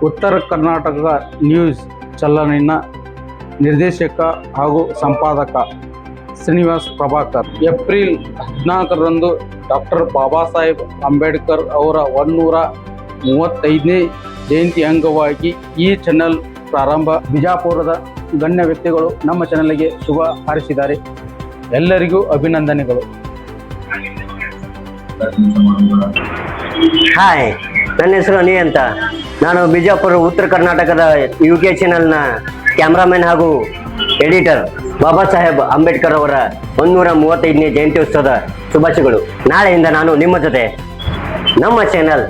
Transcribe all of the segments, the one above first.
ಉತ್ತರ ಕರ್ನಾಟಕ ನ್ಯೂಸ್ ಚಾನಲಿನ ನಿರ್ದೇಶಕ ಹಾಗೂ ಸಂಪಾದಕ ಶ್ರೀನಿವಾಸ್ ಪ್ರಭಾಕರ್. ಏಪ್ರಿಲ್ 14ರಂದು ಡಾಕ್ಟರ್ ಬಾಬಾ ಸಾಹೇಬ್ ಅಂಬೇಡ್ಕರ್ ಅವರ 135ನೇ ಜಯಂತಿ ಅಂಗವಾಗಿ ಈ ಚಾನೆಲ್ ಪ್ರಾರಂಭ. ಬಿಜಾಪುರದ ಗಣ್ಯ ವ್ಯಕ್ತಿಗಳು ನಮ್ಮ ಚಾನೆಲ್ಗೆ ಶುಭ ಹಾರೈಸಿದ್ದಾರೆ. ಎಲ್ಲರಿಗೂ ಅಭಿನಂದನೆಗಳು. ಹಾಯ್, ನನ್ನ ಹೆಸರು ಅನಿ ಅಂತ. ನಾನು ಬಿಜಾಪುರ ಉತ್ತರ ಕರ್ನಾಟಕದ UK ಚಾನೆಲ್ನ ಕ್ಯಾಮ್ರಾಮನ್ ಹಾಗೂ ಎಡಿಟರ್. ಬಾಬಾ ಸಾಹೇಬ್ ಅಂಬೇಡ್ಕರ್ ಅವರ 135ನೇ ಜಯಂತಿ ಉತ್ಸವದ ಶುಭಾಶಯಗಳು. ನಾಳೆಯಿಂದ ನಾನು ನಿಮ್ಮ ಜೊತೆ. ನಮ್ಮ ಚಾನೆಲ್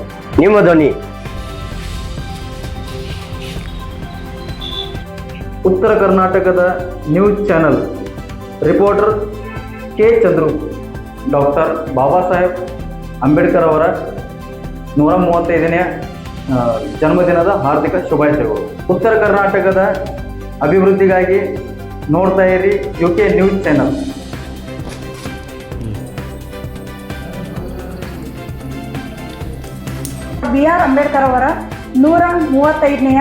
ನಿಮ್ಮ ಧ್ವನಿ. ಉತ್ತರ ಕರ್ನಾಟಕದ news channel reporter K Chandru. Doctor Baba Saheb Ambedkar ಅವರ 135ನೇ ಜನ್ಮದಿನದ ಹಾರ್ದಿಕ ಶುಭಾಶಯಗಳು. ಉತ್ತರ ಕರ್ನಾಟಕದ ಅಭಿವೃದ್ಧಿಗಾಗಿ ನೋಡ್ತಾ ಇರಿ UK news channel. BR Ambedkar ಅವರ 135ನೆಯ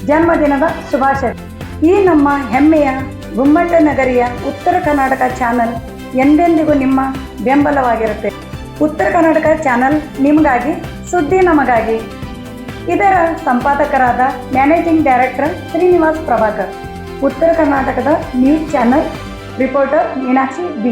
ಜನ್ಮದಿನದ ಶುಭಾಶಯ. ಈ ನಮ್ಮ ಹೆಮ್ಮೆಯ ಗುಮ್ಮಟ ನಗರಿಯ ಉತ್ತರ ಕರ್ನಾಟಕ ಚಾನಲ್ ಎಂದೆಂದಿಗೂ ನಿಮ್ಮ ಬೆಂಬಲವಾಗಿರುತ್ತೆ. ಉತ್ತರ ಕರ್ನಾಟಕ ಚಾನಲ್ ನಿಮಗಾಗಿ, ಸುದ್ದಿ ನಮಗಾಗಿ. ಇದರ ಸಂಪಾದಕರಾದ ಮ್ಯಾನೇಜಿಂಗ್ ಡೈರೆಕ್ಟರ್ ಶ್ರೀನಿವಾಸ್ ಪ್ರಭಾಕರ್. ಉತ್ತರ ಕರ್ನಾಟಕದ news channel reporter Meenakshi B.